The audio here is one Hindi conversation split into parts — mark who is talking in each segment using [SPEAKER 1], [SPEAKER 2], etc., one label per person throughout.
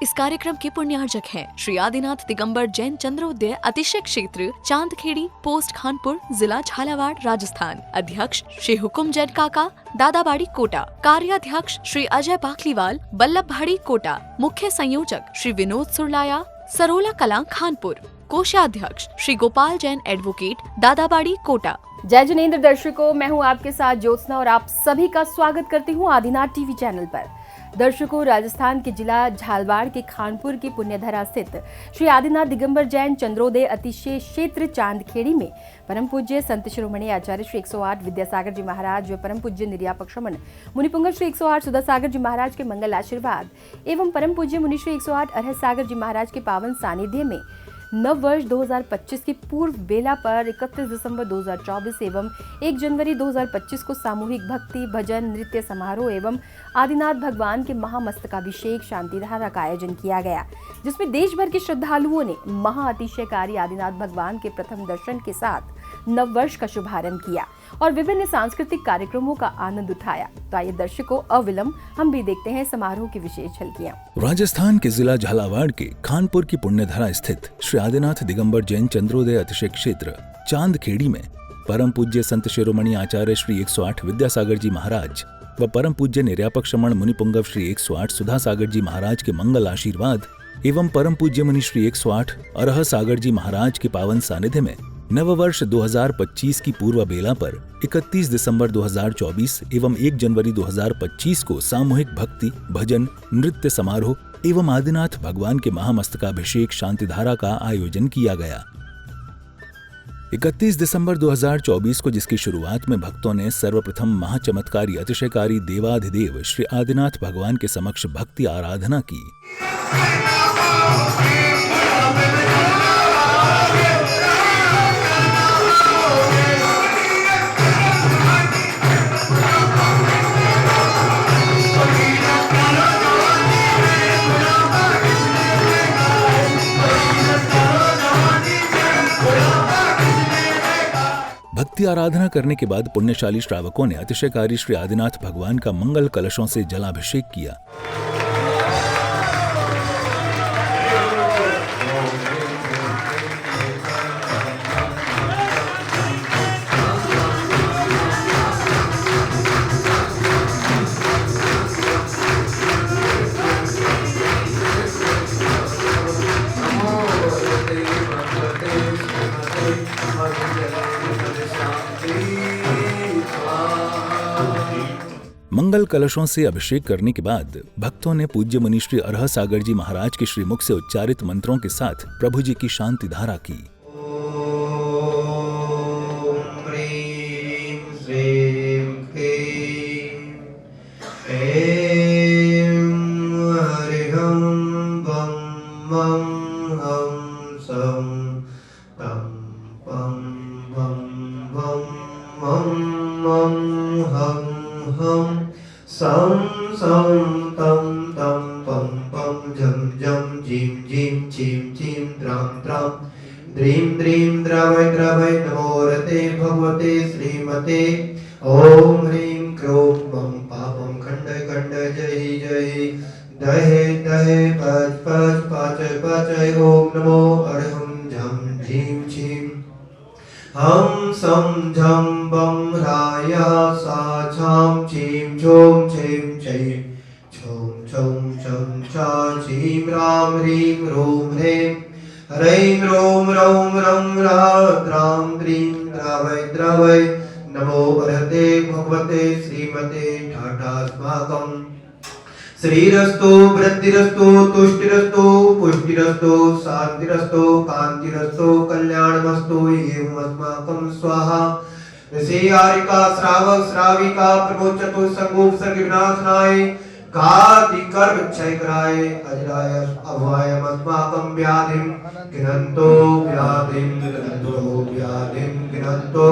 [SPEAKER 1] इस कार्यक्रम के पुण्यार्जक हैं श्री आदिनाथ दिगंबर जैन चंद्रोदय अतिशय क्षेत्र चांदखेड़ी पोस्ट खानपुर जिला झालावाड़ राजस्थान। अध्यक्ष श्री हुकुम जैन काका दादाबाड़ी कोटा। कार्याध्यक्ष श्री अजय पाखलीवाल बल्लभभाड़ी कोटा। मुख्य संयोजक श्री विनोद सुरलाया सरोला कलां खानपुर। कोषाध्यक्ष श्री गोपाल जैन एडवोकेट दादाबाड़ी कोटा।
[SPEAKER 2] जय जिनेंद्र दर्शकों, मैं हूं आपके साथ ज्योत्सना और आप सभी का स्वागत करती हूं आदिनाथ टीवी चैनल पर। दर्शकों, राजस्थान के जिला झालावाड़ के खानपुर की पुण्यधरा स्थित श्री आदिनाथ दिगंबर जैन चंद्रोदय अतिशय क्षेत्र चांदखेड़ी में परम पूज्य संत शिरोमणि आचार्य श्री 108 विद्यासागर जी महाराज व परम पूज्य निर्यापक श्रमण मुनिपुंगव श्री 108 सुधासागर जी महाराज के मंगल आशीर्वाद एवं परम पूज्य मुनि श्री 108 अरहत सागर जी महाराज के पावन सानिध्य में नव वर्ष 2025 की पूर्व बेला पर 31 दिसंबर 2024 एवं 1 जनवरी 2025 को सामूहिक भक्ति भजन नृत्य समारोह एवं आदिनाथ भगवान के महामस्तकाभिषेक शांतिधारा का आयोजन किया गया, जिसमें देश भर के श्रद्धालुओं ने महाअतिशयकारी आदिनाथ भगवान के प्रथम दर्शन के साथ नव वर्ष का शुभारंभ किया और विभिन्न सांस्कृतिक कार्यक्रमों का आनंद उठाया। तो आइए दर्शकों, अविलंब हम भी देखते हैं समारोह की विशेष झलकियां।
[SPEAKER 3] राजस्थान के जिला झालावाड़ के खानपुर की पुण्यधरा स्थित श्री आदिनाथ दिगंबर जैन चंद्रोदय अतिशय क्षेत्र चांदखेड़ी में परम पूज्य संत शिरोमणि आचार्य श्री 108 विद्यासागर जी महाराज व परम पूज्य निर्यापक श्रमण मुनिपुंगव श्री 108 सुधासागर जी महाराज के मंगल आशीर्वाद एवं परम पूज्य मुनि श्री 108 अरहत सागर जी महाराज के पावन सानिध्य में नववर्ष 2025 की पूर्व बेला पर 31 दिसंबर 2024 एवं 1 जनवरी 2025 को सामूहिक भक्ति भजन नृत्य समारोह एवं आदिनाथ भगवान के महामस्तकाभिषेक शांतिधारा का आयोजन किया गया। 31 दिसंबर 2024 को जिसकी शुरुआत में भक्तों ने सर्वप्रथम महाचमत्कारी अतिशयकारी देवाधिदेव श्री आदिनाथ भगवान के समक्ष भक्ति आराधना की। भक्ति आराधना करने के बाद पुण्यशाली श्रावकों ने अतिशयकारी श्री आदिनाथ भगवान का मंगल कलशों से जलाभिषेक किया। मंगल कलशों से अभिषेक करने के बाद भक्तों ने पूज्य मुनि श्री अरहत सागर जी महाराज के श्रीमुख से उच्चारित मंत्रों के साथ प्रभु जी की शांति धारा की।
[SPEAKER 4] सं सं तम तम पम पम झम झम झीम झीम चीम चीम द्राम द्राम द्रीम द्रीम द्रवय द्रवय नमो रते भगवते श्रीमते ओम ह्रीं क्रों मम पापम खंडय खंडय जय जय दहे दहे पच पच पाचय पाचय ओम नमो अर्हं झम झीम झीम हम सम झम बम राया सा छाम चीम छोम छेम छेम छोम छोम छम छा चीम राम ह्रीं रोम ह्रें ह्रैं रोम रौम रम राम द्रीं द्रावय द्रावय नमो अर्हते भगवते श्रीमते ठाठास्माकम् श्रीरस्तु वृद्धिरस्तु तुष्टिरस्तु पुष्टिरस्तु शांतिरस्तु कांतिरस्तु कल्याणमस्तु एवं अस्माकं स्वाहा। ऋषि आरिका श्रावक श्राविका प्रमोद चतुर संगोप सर्ग विनाशनाय घाति कर्म क्षय कराय अजराय अभवाय अस्माकं व्याधिं गिनन्तो गिनन्तो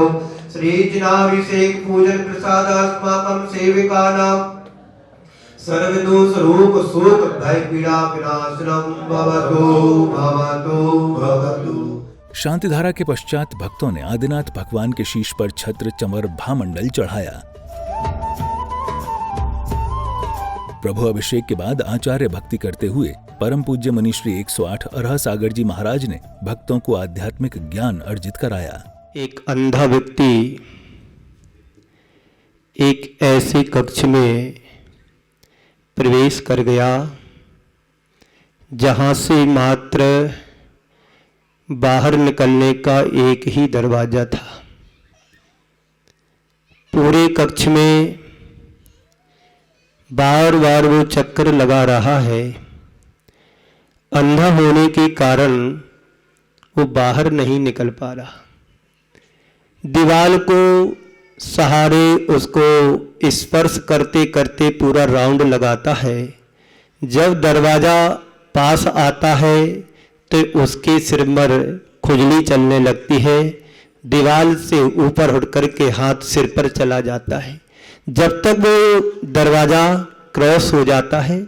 [SPEAKER 4] श्री जिनाभिषेक पूजन प्रसाद अस्माकं सेविकानां सर्वदोष रूप शोक भय पीड़ा विनाशनम भवतु भवतु भवतु।
[SPEAKER 3] शांतिधारा के पश्चात भक्तों ने आदिनाथ भगवान के शीश पर छत्र चंवर भामंडल चढ़ाया। प्रभु अभिषेक के बाद आचार्य भक्ति करते हुए परम पूज्य मुनि श्री 108 अरह सागर जी महाराज ने भक्तों को आध्यात्मिक ज्ञान अर्जित कराया।
[SPEAKER 4] एक अंधा व्यक्ति एक ऐसे कक्ष में प्रवेश कर गया जहां से मात्र बाहर निकलने का एक ही दरवाजा था। पूरे कक्ष में बार बार वो चक्कर लगा रहा है। अंधा होने के कारण वो बाहर नहीं निकल पा रहा। दीवार को सहारे उसको स्पर्श करते करते पूरा राउंड लगाता है। जब दरवाजा पास आता है तो उसके सिर पर खुजली चलने लगती है। दीवार से ऊपर उठ करके हाथ सिर पर चला जाता है। जब तक वो दरवाजा क्रॉस हो जाता है,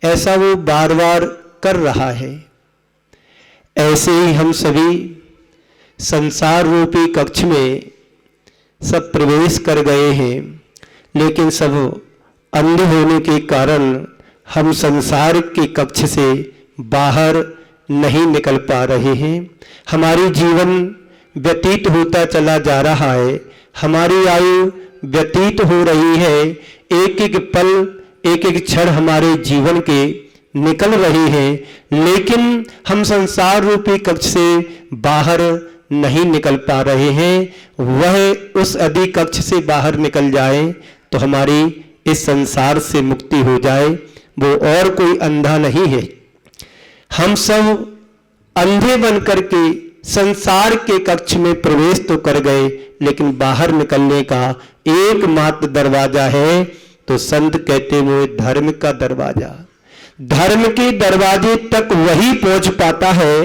[SPEAKER 4] ऐसा वो बार बार कर रहा है। ऐसे ही हम सभी संसार रूपी कक्ष में सब प्रवेश कर गए हैं, लेकिन सब अंधे होने के कारण हम संसार के कक्ष से बाहर नहीं निकल पा रहे हैं। हमारी जीवन व्यतीत होता चला जा रहा है। हमारी आयु व्यतीत हो रही है। एक एक पल, एक एक क्षण हमारे जीवन के निकल रहे हैं, लेकिन हम संसार रूपी कक्ष से बाहर नहीं निकल पा रहे हैं। वह उस अधि कक्ष से बाहर निकल जाए तो हमारी इस संसार से मुक्ति हो जाए। वो और कोई अंधा नहीं है। हम सब अंधे बन करके संसार के कक्ष में प्रवेश तो कर गए, लेकिन बाहर निकलने का एकमात्र दरवाजा है तो संत कहते हुए धर्म का दरवाजा। धर्म के दरवाजे तक वही पहुंच पाता है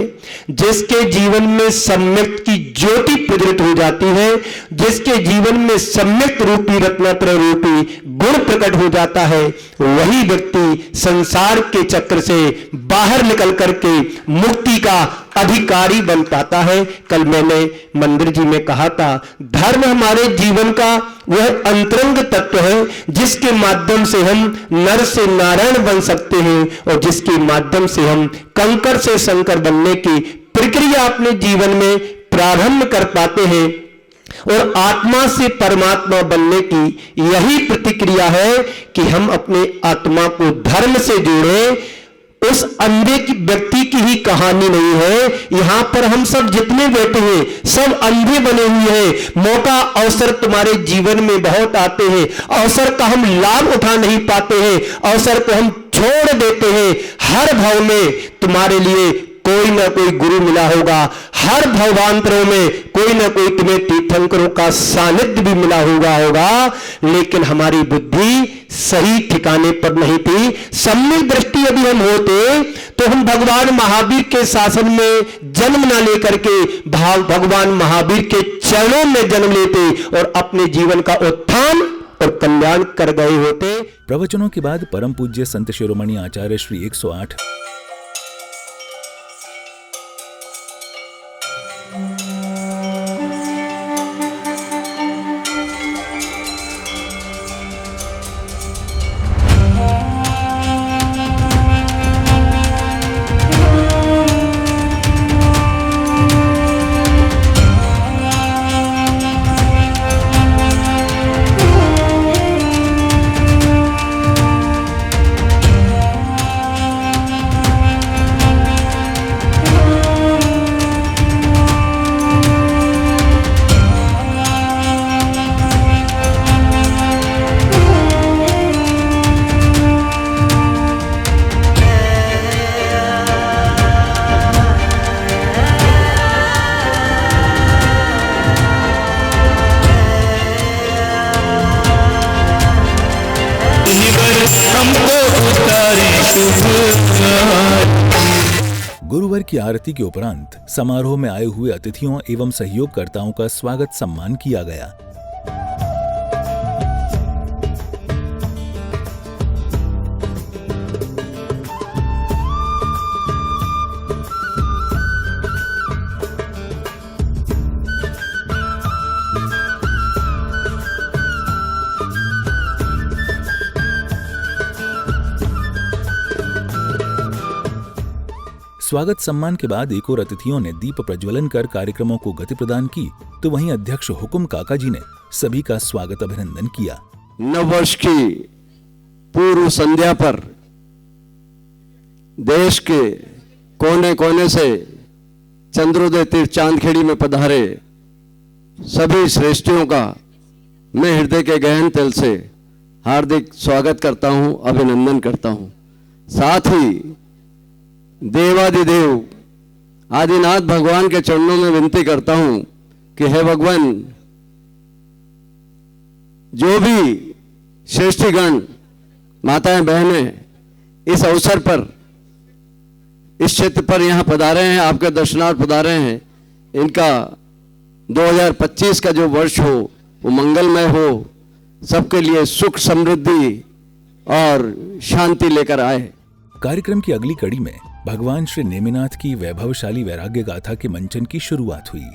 [SPEAKER 4] जिसके जीवन में सम्यक की ज्योति प्रज्वलित हो जाती है, जिसके जीवन में सम्यक रूपी रत्नत्रय रूपी गुण प्रकट हो जाता है। वही व्यक्ति संसार के चक्र से बाहर निकल करके मुक्ति का अधिकारी बन पाता है। कल मैंने मंदिर जी में कहा था, धर्म हमारे जीवन का वह अंतरंग तत्व है जिसके माध्यम से हम नर से नारायण बन सकते हैं और जिसके माध्यम से हम कंकर से शंकर बनने की प्रक्रिया अपने जीवन में प्रारंभ कर पाते हैं। और आत्मा से परमात्मा बनने की यही प्रतिक्रिया है कि हम अपने आत्मा को धर्म से जोड़ें। उस अंधे की व्यक्ति की ही कहानी नहीं है। यहां पर हम सब जितने बैठे हैं सब अंधे बने हुए हैं। मौका अवसर तुम्हारे जीवन में बहुत आते हैं, अवसर का हम लाभ उठा नहीं पाते हैं, अवसर को हम छोड़ देते हैं। हर भाव में तुम्हारे लिए कोई ना कोई गुरु मिला होगा। हर भवांतरों में कोई ना कोई तुम्हें तीर्थंकरों का सानिध्य भी मिला होगा, लेकिन हमारी बुद्धि सही ठिकाने पर नहीं थी। सम्यक दृष्टि यदि हम होते तो हम भगवान महावीर के शासन में जन्म न लेकर के भगवान महावीर के चरणों में जन्म लेते और अपने जीवन का उत्थान और कल्याण कर गए होते।
[SPEAKER 3] प्रवचनों के बाद परम पूज्य संत शिरोमणि आचार्य श्री 108 गुरुवर की आरती के उपरांत समारोह में आए हुए अतिथियों एवं सहयोगकर्ताओं का स्वागत सम्मान किया गया। स्वागत सम्मान के बाद एक और अतिथियों ने दीप प्रज्वलन कर कार्यक्रमों को गति प्रदान की, तो वहीं अध्यक्ष हुकुम काका जी ने सभी का स्वागत अभिनंदन किया।
[SPEAKER 5] नव वर्ष की पूर्व संध्या पर देश के कोने कोने से चंद्रोदय तीर्थ चांदखेड़ी में पधारे सभी श्रेष्ठियों का मैं हृदय के गहन तल से हार्दिक स्वागत करता हूं, अभिनंदन करता हूं। साथ ही देवादिदेव आदिनाथ भगवान के चरणों में विनती करता हूं कि हे भगवान, जो भी श्रेष्ठीगण माताएं बहनें इस अवसर पर इस क्षेत्र पर यहाँ पधारे हैं, आपके दर्शनार्थ पधारे हैं, इनका 2025 का जो वर्ष हो वो मंगलमय हो, सबके लिए सुख समृद्धि और शांति लेकर आए।
[SPEAKER 3] कार्यक्रम की अगली कड़ी में भगवान श्री नेमिनाथ की वैभवशाली वैराग्य गाथा के मंचन की शुरुआत हुई।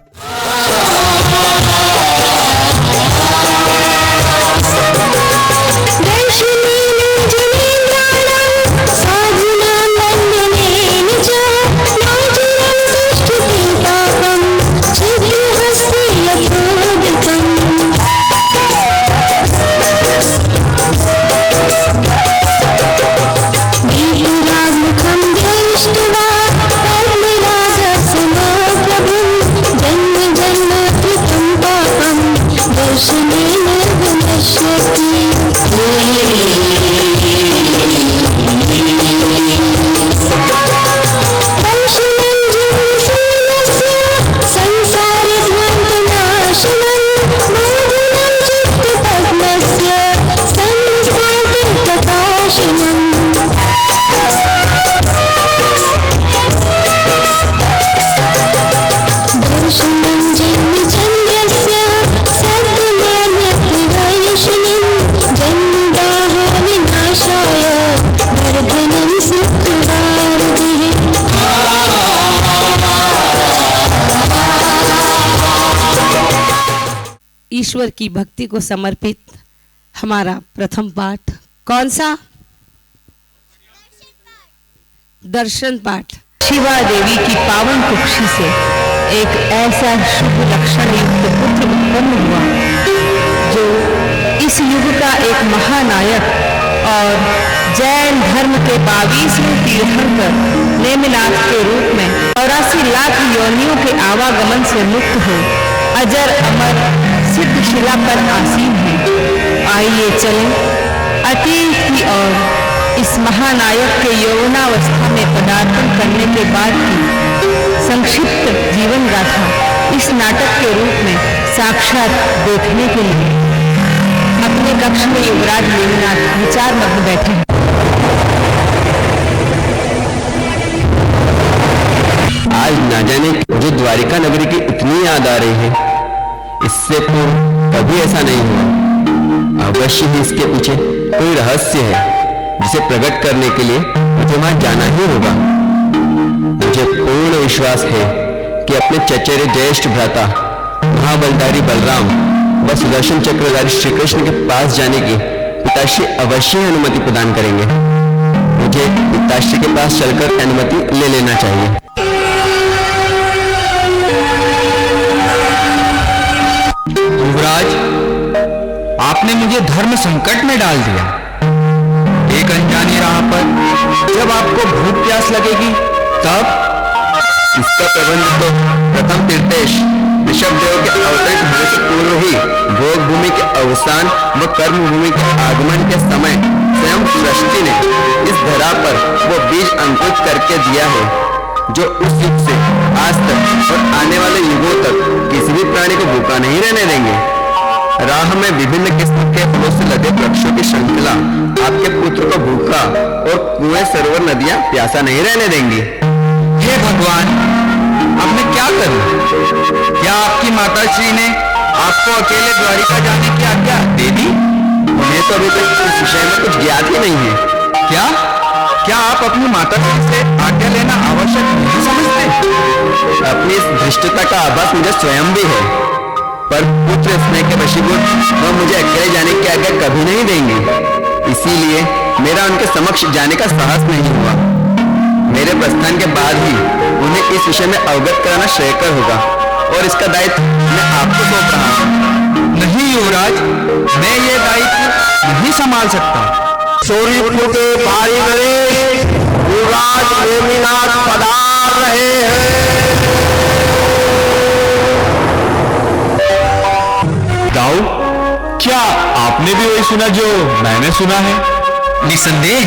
[SPEAKER 6] ईश्वर की भक्ति को समर्पित हमारा प्रथम पाठ कौन सा? दर्शन पाठ। शिवा देवी की पावन कुक्षी से एक ऐसा शुभ लक्षण युक्त पुत्र उत्पन्न हुआ जो इस युग का एक महानायक और जैन धर्म के 22वें तीर्थंकर नेमिनाथ के रूप में 84 लाख योनियों के आवागमन से मुक्त हो अजर अमर सिद्ध शिला पर आसीन है। आइए चलें अतीत की ओर। इस महानायक के यौवनावस्था में पदार्पण करने के बाद की संक्षिप्त जीवन गाथा इस नाटक के रूप में साक्षात देखने के लिए अपने कक्ष में युवराज नेमिनाथ विचार मग्न बैठे हैं।
[SPEAKER 7] आज न जाने जो द्वारिका नगरी की इतनी याद आ रही है, इससे पूर्व कभी ऐसा नहीं हुआ। अवश्य ही इसके पीछे कोई रहस्य है जिसे प्रकट करने के लिए मुझे वहां जाना ही होगा। मुझे पूर्ण विश्वास है कि अपने चचेरे ज्येष्ठ भ्राता महाबलधारी बलराम व सुदर्शन चक्रधारी श्री कृष्ण के पास जाने की पिताश्री अवश्य अनुमति प्रदान करेंगे। मुझे पिताश्री के पास चलकर अनुमति ले लेना चाहिए।
[SPEAKER 8] युवराज, आपने मुझे धर्म संकट में डाल दिया। एक अनजानी राह पर जब आपको भूख प्यास लगेगी तब
[SPEAKER 7] इसका प्रबंध तो प्रथम तीर्थेश ऋषभदेव के अवतरित होने से पूर्व ही भोग भूमि के अवसान व कर्म भूमि के आगमन के समय स्वयं सृष्टि ने इस धरा पर वो बीज अंकुरित करके दिया है जो उस युग से आज तक और आने वाले युगों तक किसी भी प्राणी को भूखा नहीं रहने देंगे। राह में विभिन्न किस्म के फलों से लदे वृक्षों की श्रृंखला आपके पुत्र को भूखा और कुएं सरोवर नदियां प्यासा नहीं रहने देंगी।
[SPEAKER 8] हे भगवान, अब मैं क्या करूं? क्या आपकी माताश्री ने आपको अकेले द्वारिका जाने की आज्ञा दे दी?
[SPEAKER 7] उन्हें तो अभी तक इस विषय में कुछ ज्ञात ही नहीं है।
[SPEAKER 8] क्या आप अपनी माताश्री से आज्ञा लेना आवश्यक नहीं समझते?
[SPEAKER 7] अपनी इस धृष्टता का आभास मुझे स्वयं भी है, पर पुत्र स्नेह के वशीभूत वह मुझे अकेले जाने की आज्ञा कभी नहीं देंगे। इसीलिए मेरा उनके समक्ष जाने का साहस नहीं हुआ। मेरे प्रस्थान के बाद ही उन्हें इस विषय में अवगत कराना श्रेयकर होगा और इसका दायित्व मैं आपको सौंप रहा हूँ।
[SPEAKER 8] नहीं युवराज, मैं ये दायित्व नहीं संभाल सकता।
[SPEAKER 5] सोरीपुर के भारी नरेश युवराज नेमिनाथ पधार रहे हैं।
[SPEAKER 8] दाऊ, क्या आपने भी वही सुना जो मैंने सुना है? निसंदेह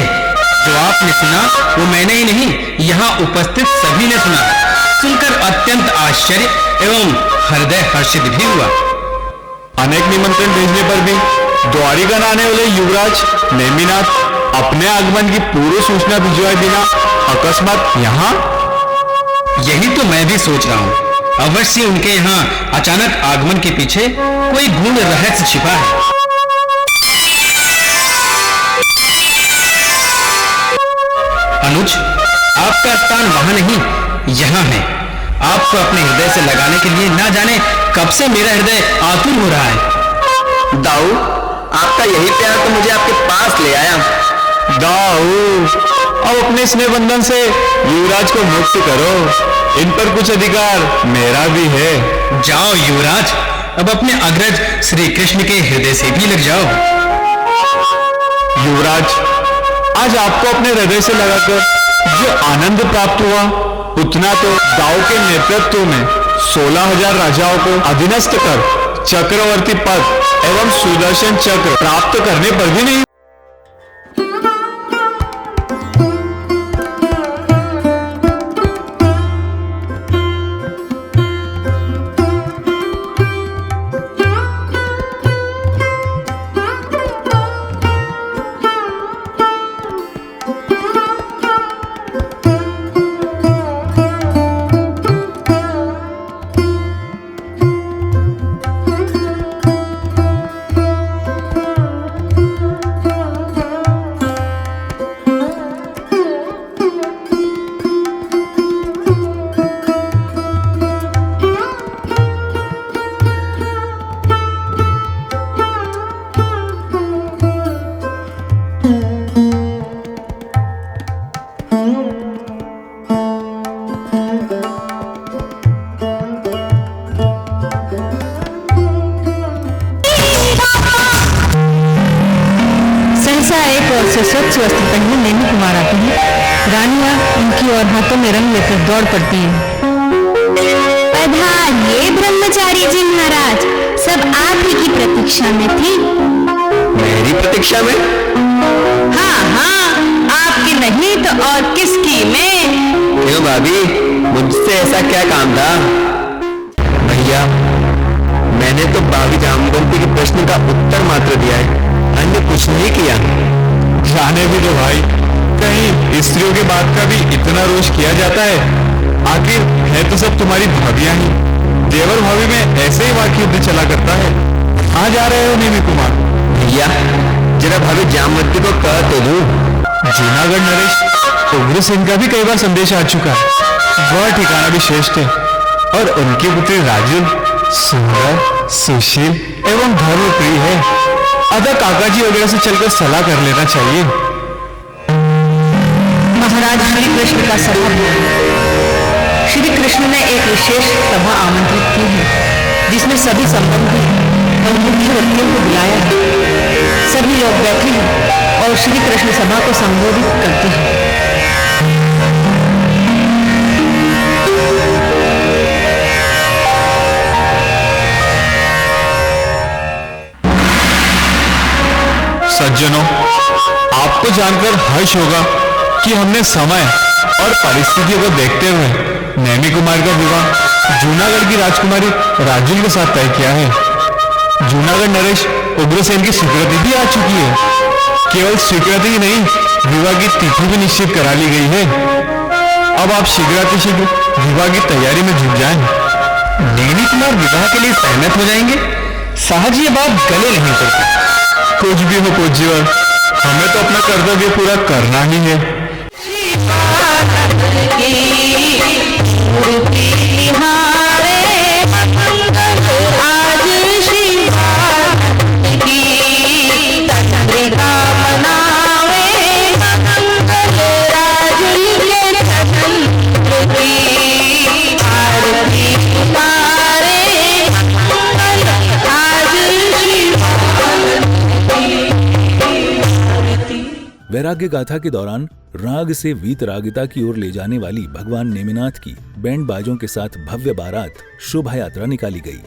[SPEAKER 8] जो आपने सुना वो मैंने ही नहीं, यहाँ उपस्थित सभी ने सुना। सुनकर अत्यंत आश्चर्य एवं हृदय हर्षित भी हुआ। अनेक निमंत्रण भेजने पर भी द्वारिका आने वाले युवराज नेमिनाथ अपने आगमन की पूर्व सूचना भिजवाए बिना अकस्मात यहाँ? यही तो मैं भी सोच रहा हूँ। अवश्य उनके यहाँ अचानक आगमन के पीछे कोई गूढ़ रहस्य छिपा है। अनुज, आपका स्थान वहां नहीं, यहाँ है। आपको अपने हृदय से लगाने के लिए ना जाने कब से मेरा हृदय आतुर हो रहा है।
[SPEAKER 7] दाऊ, आपका यही प्यार तो मुझे आपके पास ले आया।
[SPEAKER 8] दाऊ, अब अपने स्नेह बंधन से युवराज को मुक्त करो। इन पर कुछ अधिकार मेरा भी है। जाओ युवराज, अब अपने अग्रज श्री कृष्ण के हृदय से भी लग जाओ। युवराज, आज आपको अपने हृदय से लगाकर जो आनंद प्राप्त हुआ, उतना तो दाऊ के नेतृत्व में 16,000 राजाओं को अधीनस्थ कर चक्रवर्ती पद एवं सुदर्शन चक्र प्राप्त करने पर भी नहीं।
[SPEAKER 6] स्वच्छ वस्त्र पहने नेमी कुमार आते हैं। रानियां उनकी और हाथों में रंग लेकर दौड़ पड़ती हैं।
[SPEAKER 9] पधारिए ब्रह्मचारी जी महाराज, सब आप ही की प्रतीक्षा में थी।
[SPEAKER 7] मेरी प्रतीक्षा में?
[SPEAKER 6] हाँ हाँ, आपकी नहीं तो और किसकी में?
[SPEAKER 7] क्यों भाभी, मुझसे ऐसा क्या काम था? भैया, मैंने तो भाभी जामवंती के प्रश्न का उत्तर मात्र दिया है, अन्य कुछ नहीं किया।
[SPEAKER 8] जाने भी दो भाई, कहीं स्त्रियों के बात का भी इतना रोष किया जाता है? आखिर है तो सब तुम्हारी भाभियां ही। देवर भाभी में ऐसे ही वाक्य युद्ध चला करता है। कहाँ जा रहे हो नेमी कुमार?
[SPEAKER 7] भैया, जरा भाभी जामवंती को कह तो दूं।
[SPEAKER 8] जूनागढ़ नरेश उग्रसेन का भी कई बार संदेश आ चुका है। वह ठिकाना भी श्रेष्ठ है और उनकी पुत्री राजुल सुंदर, सुशील एवं धर्मप्रिय है। अतः काका जी वगैरह से चलकर सलाह कर लेना चाहिए।
[SPEAKER 6] महाराज श्री कृष्ण का सभा भोज। श्री कृष्ण ने एक विशेष सभा आमंत्रित की है, जिसमें सभी संबंधी और मुख्य व्यक्तियों को बुलाया है। सभी लोग बैठे हैं और श्री कृष्ण सभा को संबोधित करते हैं।
[SPEAKER 8] सज्जनों, आपको जानकर हर्ष होगा कि हमने समय और परिस्थितियों को देखते हुए नेमी कुमार का विवाह जूनागढ़ की राजकुमारी राजुल के साथ तय किया है। जूनागढ़ नरेश उग्रसेन की स्वीकृति भी आ चुकी है। केवल स्वीकृति ही नहीं, विवाह की तिथि भी निश्चित करा ली गई है। अब आप शीघ्रातिशीघ्र विवाह की तैयारी में जुट जाएं। नेमी कुमार विवाह के लिए सहमत हो जाएंगे? सहज ये बात गले नहीं करती। कुछ भी हो पूज्यवर, हमें तो अपना कर्तव्य पूरा करना ही है।
[SPEAKER 3] वैराग्य गाथा के दौरान राग से वीतरागिता की ओर ले जाने वाली भगवान नेमिनाथ की बैंड बाजों के साथ भव्य बारात शोभा यात्रा निकाली गई।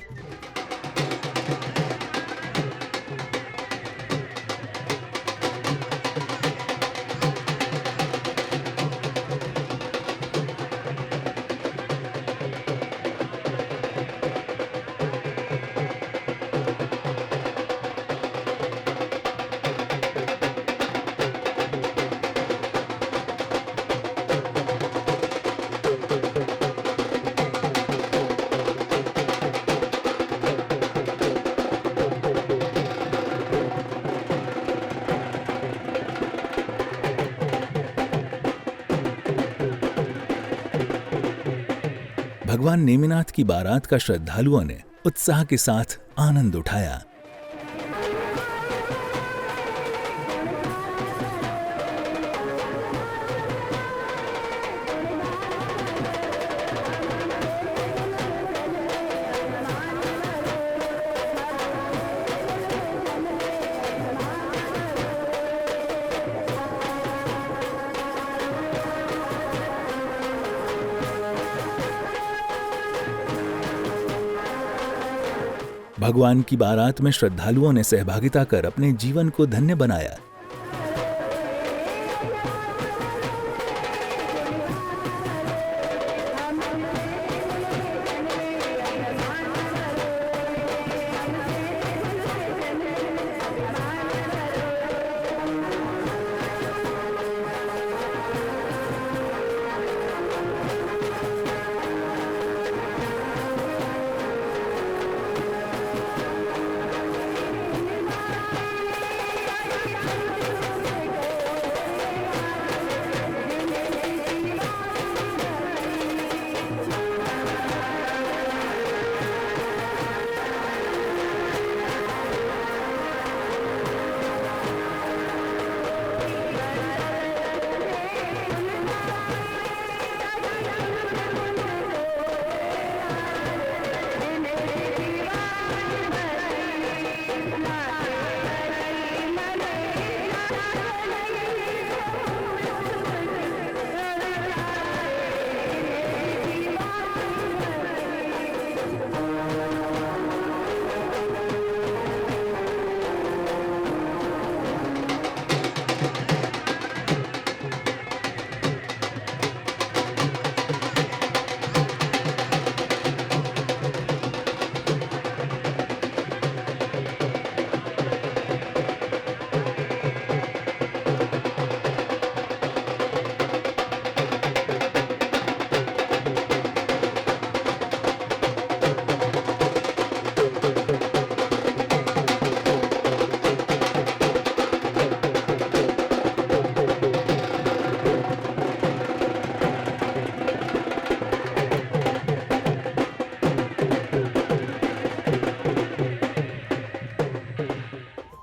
[SPEAKER 3] भगवान नेमिनाथ की बारात का श्रद्धालुओं ने उत्साह के साथ आनंद उठाया। भगवान की बारात में श्रद्धालुओं ने सहभागिता कर अपने जीवन को धन्य बनाया।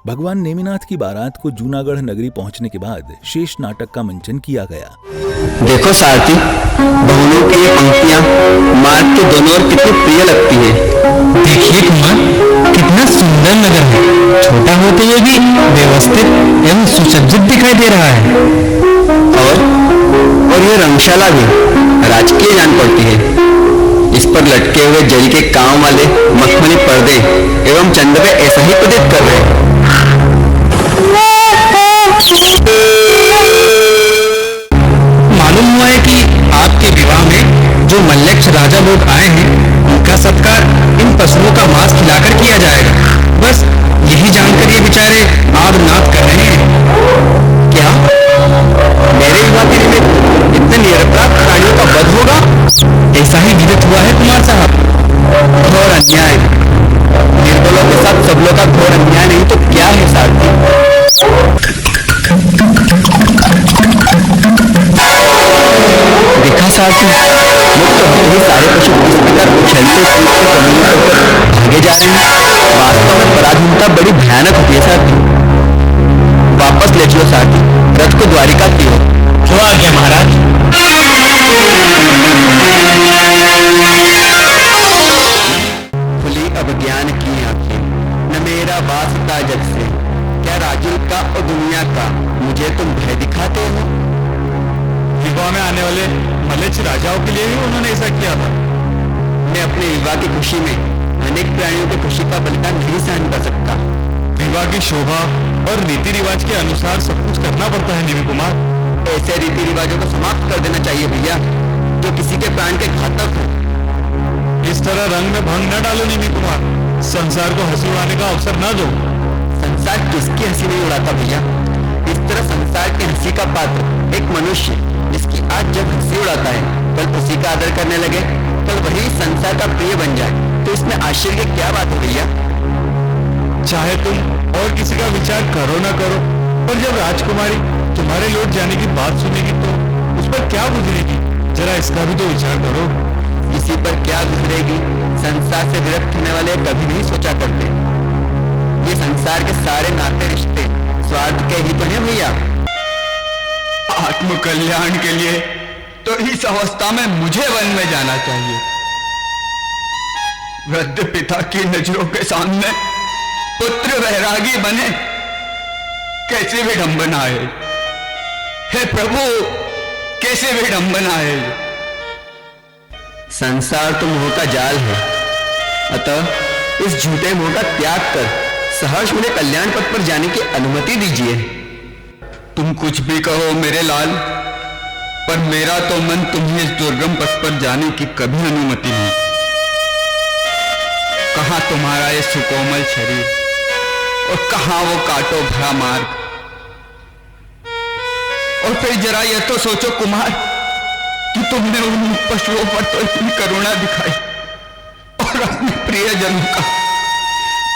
[SPEAKER 3] भगवान नेमिनाथ की बारात को जूनागढ़ नगरी पहुंचने के बाद शेष नाटक का मंचन किया गया।
[SPEAKER 7] देखो सारथी, बहुओं की ये पंक्तियां मार्ग के दोनों ओर कितनी प्रिय लगती है।
[SPEAKER 8] देखिए कुमार, कितना सुंदर नगर है। छोटा होते हुए भी व्यवस्थित एवं सुसज्जित दिखाई दे रहा है।
[SPEAKER 7] और ये रंगशाला भी राजकीय जान पड़ती है। इस पर लटके हुए जरी के काम वाले मखमली पर्दे एवं चंदवे ऐसा ही प्रतीत कर रहे हैं।
[SPEAKER 8] मालूम हुआ है कि आपके विवाह में जो मल्लेक्ष राजा लोग आए हैं, उनका सत्कार इन पशुओं का मांस खिलाकर किया जाएगा। बस यही जानकर ये बेचारे आर्तनाद कर रहे हैं।
[SPEAKER 7] क्या मेरे विवाह के निमित्त इतने निरपराध प्राणियों का वध होगा?
[SPEAKER 8] ऐसा ही विदित हुआ है कुमार साहब।
[SPEAKER 7] घोर अन्याय। निर्बलों के साथ सबलों का घोर अन्याय नहीं तो क्या है सारथी? देखा सारथी, मुक्त होते ही सारे पशु इस प्रकार उछलते कूदते कमजोर होकर भागे जा रहे हैं। वास्तव में पराधीनता बड़ी भयानक होती है सारथी। वापस ले चलो सारथी, रथ को द्वारिका की ओर।
[SPEAKER 8] जो आ गया महाराज।
[SPEAKER 7] खुली अब ज्ञान की आंखें, न मेरा वास्ता जग से, क्या राज अर्जुन का और दुनिया का मुझे तुम भय दिखाते हो।
[SPEAKER 8] विवाह में आने वाले मलेच्छ राजाओं के लिए ही उन्होंने ऐसा किया था।
[SPEAKER 7] मैं अपने विवाह की खुशी में अनेक प्राणियों की खुशी का बलिदान नहीं सहन कर सकता।
[SPEAKER 8] विवाह की शोभा और रीति रिवाज के अनुसार सब कुछ करना पड़ता है नेमी कुमार।
[SPEAKER 7] ऐसे रीति रिवाजों को समाप्त कर देना चाहिए भैया, जो किसी के प्राण के घातक हो।
[SPEAKER 8] इस तरह रंग में भंग न डालो नेमी कुमार, संसार को हंसी उड़ाने का अवसर न दो।
[SPEAKER 7] संसार किसकी हंसी नहीं उड़ाता भैया। इस तरह संसार की हंसी का पात्र एक मनुष्य, जिसकी आज जब हंसी उड़ाता है कल उसी का आदर करने लगे, कल वही संसार का प्रिय बन जाए, तो इसमें आश्चर्य की क्या बात है भैया।
[SPEAKER 8] चाहे तुम और किसी का विचार करो ना करो, पर जब राजकुमारी तुम्हारे लौट जाने की बात सुनेगी तो उस पर क्या गुजरेगी, जरा इसका भी तो विचार करो।
[SPEAKER 7] इसी पर क्या गुजरेगी, संसार से विरक्त होने वाले कभी नहीं सोचा करते। ये संसार के सारे नाते रिश्ते स्वार्थ के ही तो हैं भैया।
[SPEAKER 8] आत्म कल्याण के लिए तो इस अवस्था में मुझे वन में जाना चाहिए। वृद्ध पिता की नजरों के सामने पुत्र वैरागी बने, कैसे विडंबना है। हे प्रभु, कैसे विडंबना है।
[SPEAKER 7] संसार तो मोह का जाल है, अतः इस झूठे मोह का त्याग कर सहर्ष मुझे कल्याण पथ पर जाने की अनुमति दीजिए।
[SPEAKER 8] तुम कुछ भी कहो मेरे लाल, पर मेरा तो मन तुम्हें इस दुर्गम पथ पर जाने की कभी अनुमति नहीं। कहां तुम्हारा ये सुकोमल शरीर और कहां वो कांटों भरा मार्ग। और फिर जरा यह तो सोचो कुमार कि तुमने उन पशुओं पर तो इतनी करुणा दिखाई और अपने प्रियजनों का,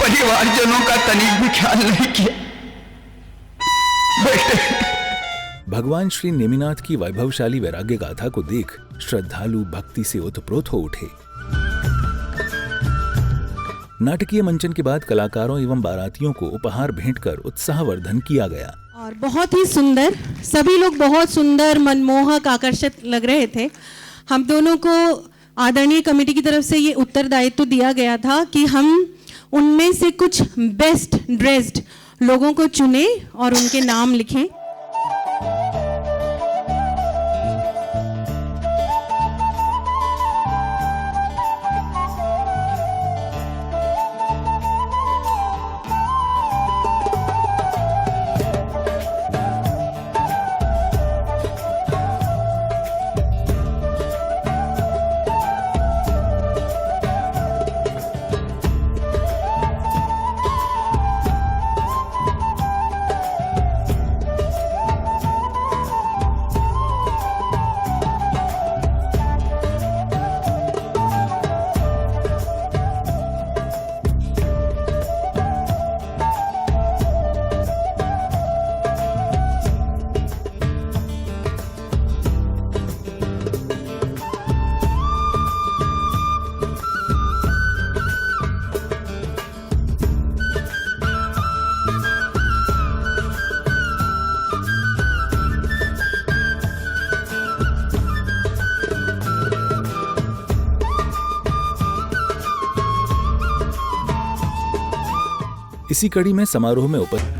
[SPEAKER 8] परिवारजनों का तनिक भी ख्याल नहीं किया। बेटे,
[SPEAKER 3] भगवान श्री नेमिनाथ की वैभवशाली वैराग्य गाथा को देख श्रद्धालु भक्ति से ओतप्रोत हो उठे। नाटकीय मंचन के बाद कलाकारों एवं बारातियों को उपहार भेंट कर उत्साहवर्धन किया गया।
[SPEAKER 6] और बहुत ही सुंदर, सभी लोग बहुत सुंदर, मनमोहक, आकर्षित लग रहे थे। हम दोनों को आदरणीय कमेटी की तरफ से ये उत्तरदायित्व दिया गया था कि हम उनमें से कुछ बेस्ट ड्रेस्ड लोगों को चुने और उनके नाम लिखें।
[SPEAKER 3] इसी कड़ी में समारोह में उपस्थित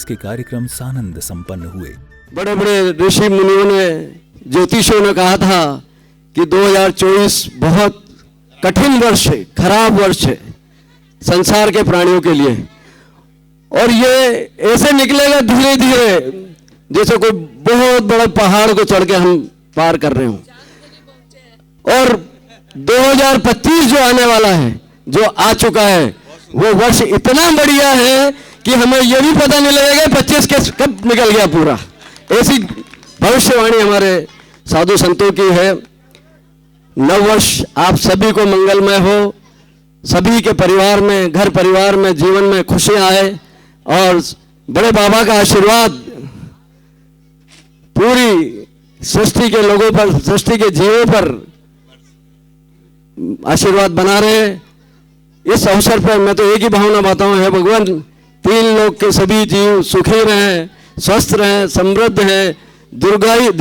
[SPEAKER 3] के कार्यक्रम सानंद संपन्न हुए।
[SPEAKER 5] बड़े बड़े ऋषि मुनियों ने, ज्योतिषियों ने कहा था कि 2024 बहुत कठिन वर्ष है, खराब वर्ष है संसार के प्राणियों के लिए, और ये ऐसे निकलेगा धीरे धीरे जैसे कोई बहुत बड़े पहाड़ को चढ़ के हम पार कर रहे हो। और 2025 जो आने वाला है, जो आ चुका है, वो वर्ष इतना बढ़िया है कि हमें ये भी पता नहीं लगेगा 25 के कब निकल गया पूरा। ऐसी भविष्यवाणी हमारे साधु संतों की है। नव वर्ष आप सभी को मंगलमय हो, सभी के परिवार में, घर परिवार में, जीवन में खुशियां आए और बड़े बाबा का आशीर्वाद पूरी सृष्टि के लोगों पर, सृष्टि के जीवों पर आशीर्वाद बना रहे। इस अवसर पर मैं तो एक ही भावना बताऊं, है भगवान तीन लोग के सभी जीव सुखी रहें, स्वस्थ रहें, समृद्ध हैं, दीर्घायु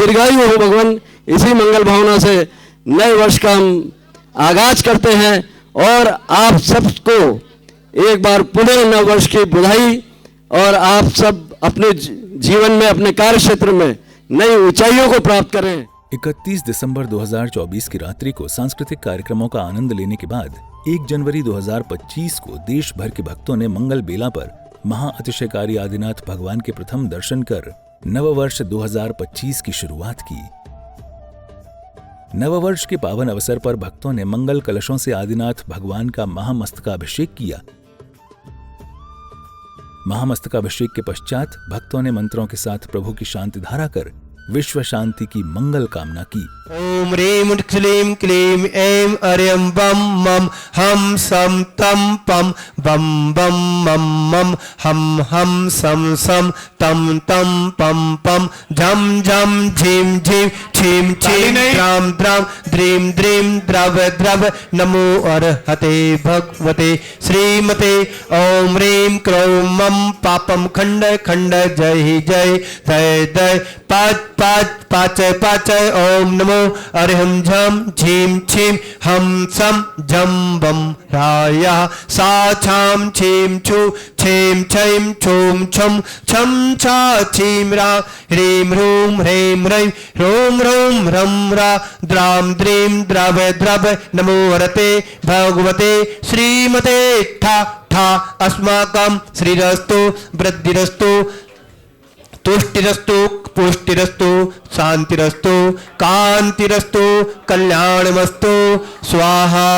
[SPEAKER 5] हो भगवान। इसी मंगल भावना से नए वर्ष का हम आगाज करते हैं और आप सबको एक बार पुनः नव वर्ष की बधाई। और आप सब अपने जीवन में, अपने कार्य क्षेत्र में नई ऊंचाइयों को प्राप्त करें।
[SPEAKER 3] 31 दिसंबर 2024 की रात्रि को सांस्कृतिक कार्यक्रमों का आनंद लेने के बाद 1 जनवरी 2025 को देश भर के भक्तों ने मंगल बेला पर महाअतिशयकारी आदिनाथ भगवान के प्रथम दर्शन कर नववर्ष 2025 की शुरुआत की। नववर्ष के पावन अवसर पर भक्तों ने मंगल कलशों से आदिनाथ भगवान का महामस्तकाभिषेक किया। महामस्तकाभिषेक के पश्चात भक्तों ने मंत्रों के साथ प्रभु की शांति धारा कर विश्व शांति की मंगल कामना की।
[SPEAKER 4] ओम ह्रीं क्लीं क्लीं ऐं अर्यं बम मम हम सम तम पम बम बम मम मम हम हम सम सम तम तम पम पम झम झम झीम झीम छीम छीम द्राम द्राम द्रीम द्रीम द्रव द्रव नमो अर्हते भगवते श्रीमते। ओम ह्रीं क्रों मम पापम खंड खंड जय जय दय दय पाच पाच पाचय पाचय। ओम नमो अर्हं झम झीम छीम हम सम झम बम राया सा छाम छीम छु छेम छैम छोम छम छम छा छीम रा ह्रीं ह्रूं ह्रीं ह्रैं ह्रों ह्रों ह्रं रा द्राम द्रीं द्रव द्रव नमो हरते भगवते श्रीमते। ठा ठा अस्माकं श्रीरस्तु वृद्धिरस्तु तुष्टिरस्तु पुष्टिरस्तु शांतिरस्तु कांतिरस्तु कल्याणमस्तु स्वाहा।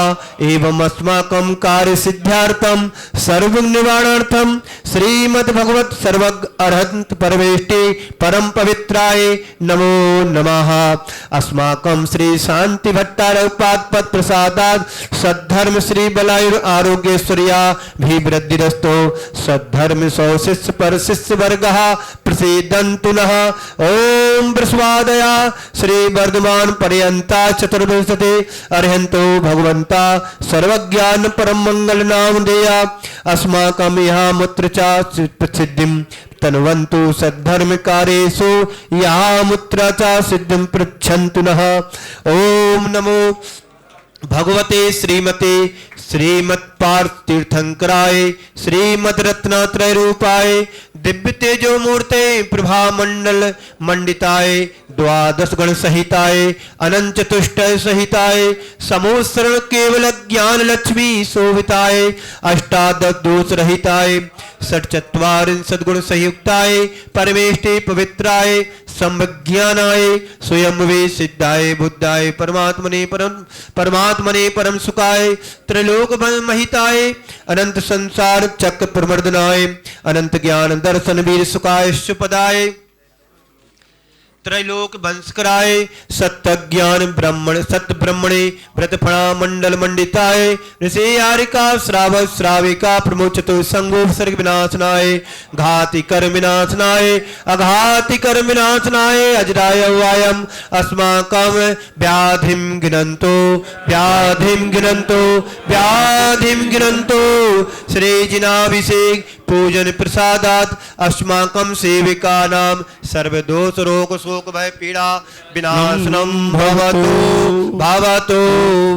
[SPEAKER 4] एवं अस्माकं कार्य सिद्ध्यार्थम सर्व निवारणार्थम श्रीमद् भगवत सर्वज्ञ अरहंत परमेष्टि परम पवित्राय नमो नमः। अस्माकं श्री शांति भट्टारक पाद पद प्रसादात् सद्धर्म श्री बलायुर आरोग्यश्वर्या भीवृद्धिरस्तु। सद्धर्म सौ शिष्य पर शिष्य वर्गः प्रसीदन्तु नः। ओम बृहस्पदया श्री वर्धमान पर्यंता चतुर्विंशति अर्हन्तो भगवंता सर्वज्ञान परम मंगल नाम देया। अस्माकं यहाँ मूत्र चा प्रसिद्धिं तनुवन्तु सद्धर्म कार्येषु यहाँ मूत्र चा सिद्धिं पृच्छन्तु नः। ओम नमो भगवते श्रीमते श्रीमत् पार्थ तीर्थंकराय श्रीमद रत्नात्रय रूपाय दिव्य तेजो मूर्ते प्रभा मंडल मंडिताय द्वादश गण सहिताय अनंत चतुष्टय सहिताय समोसरण केवल ज्ञान लक्ष्मी शोभिताय अष्टादश दोष रहिताय षट्चत्वारिंशत् गुण संयुक्ताय परमेष्टि पवित्राय संज्ञानाय स्वयंवे सिद्धाय बुद्धाय परमात्मने परम सुखाय त्रिलोक महिताय अनंत संसार चक्र प्रमर्दनाय अनंत ज्ञान दर्शन वीर सुखाय शुपदाय त्रैलोक वंशकराय सत्य ज्ञान ब्रह्मण सत्य ब्रह्मणे व्रत फणा मंडल मंडिताय ऋषि यारिका श्रावक श्राविका प्रमोचतो संगो सर्ग विनाशनाय घाति कर्म विनाशनाय अघाति कर्म विनाशनाय अजराय वायम अस्माकं व्याधिं गिनन्तो व्याधिं गिनन्तो व्याधिं गिनन्तो श्री जिनाभिषेक पूजन प्रसादात् अस्माकं सेविकानां सर्वदोष रोग शोक भय पीड़ा विनाशनं भवतु भवतु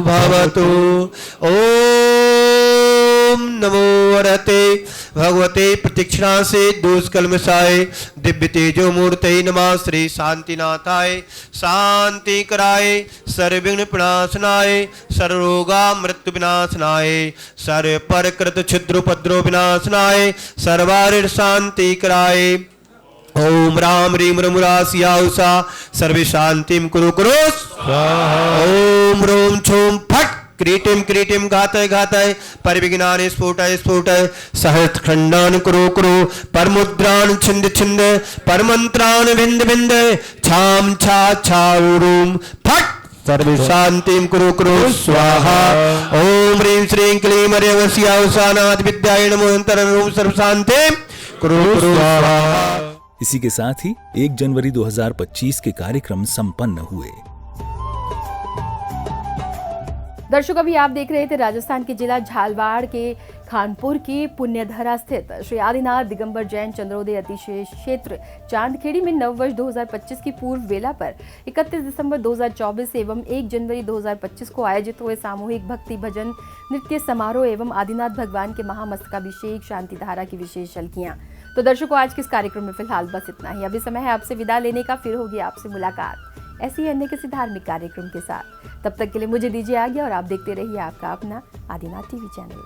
[SPEAKER 4] भवतु। ओम नमो वरते भगवते प्रतीक्षणा से दोष कलमसाय दिव्य तेजो मूर्ते नमः। श्री शांतिनाथाय शांति कराय सर्वविघ्न प्रणाशनाय सर्वरोगा मृत्यु विनाशनाय सर्व पर कृत क्षुद्र उपद्रव विनाशनाय सर्वारिर शांति कराय ओम राम रीम रमुरा सियाउसा सर्वे शांतिम कुरु कुरु ओम रोम छोम फट क्रीटिम क्रीटिम घातय घातय परिविघ्नानि स्फोटय स्फोटय सहस्र खंडान कुरु कुरु परमुद्रान छिंद छिंद परमंत्रान भिंद भिंद छाम छा छा रूम फट सर्वे शांतिम कुरु कुरु स्वाहा ओम ह्रीं श्रीं क्लीं हरिवस्यावसानाद विद्याय नमो अंतरं ओम सर्व शांतिम कुरु कुरु स्वाहा।
[SPEAKER 3] इसी के साथ ही 1 जनवरी 2025 के कार्यक्रम संपन्न हुए।
[SPEAKER 2] दर्शक, अभी आप देख रहे थे राजस्थान के जिला झालवाड़ के खानपुर की पुण्यधरा स्थित श्री आदिनाथ दिगंबर जैन चंद्रोदय अतिशय क्षेत्र चांदखेड़ी में नववर्ष 2025 की पूर्व वेला पर 31 दिसंबर 2024 एवं 1 जनवरी 2025 को आयोजित हुए सामूहिक भक्ति भजन नृत्य समारोह एवं आदिनाथ भगवान के महामस्तकाभिषेक शांति धारा की विशेष झलकियां। तो दर्शकों, आज के इस कार्यक्रम में फिलहाल बस इतना ही। अभी समय है आपसे विदा लेने का, फिर होगी आपसे मुलाकात ऐसी अन्य किसी धार्मिक कार्यक्रम के साथ। तब तक के लिए मुझे दीजिए आज्ञा और आप देखते रहिए आपका अपना आदिनाथ टीवी चैनल।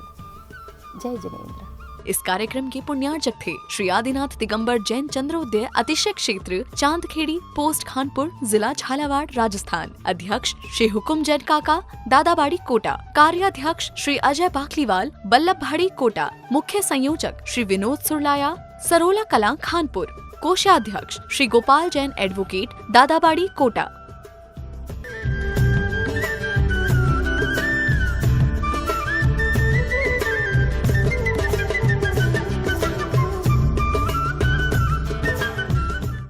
[SPEAKER 2] जय जिनेंद्र।
[SPEAKER 1] इस कार्यक्रम के पुण्यार्चक थे श्री आदिनाथ दिगंबर जैन चंद्रोदय अतिशय क्षेत्र चांदखेड़ी पोस्ट खानपुर जिला झालावाड़ राजस्थान। अध्यक्ष श्री हुकुम जैन काका दादाबाड़ी कोटा। कार्याध्यक्ष श्री अजय बाखलीवाल बल्लभभाड़ी कोटा। मुख्य संयोजक श्री विनोद सुरलाया सरोला कलां खानपुर। कोषाध्यक्ष श्री गोपाल जैन एडवोकेट दादाबाड़ी कोटा।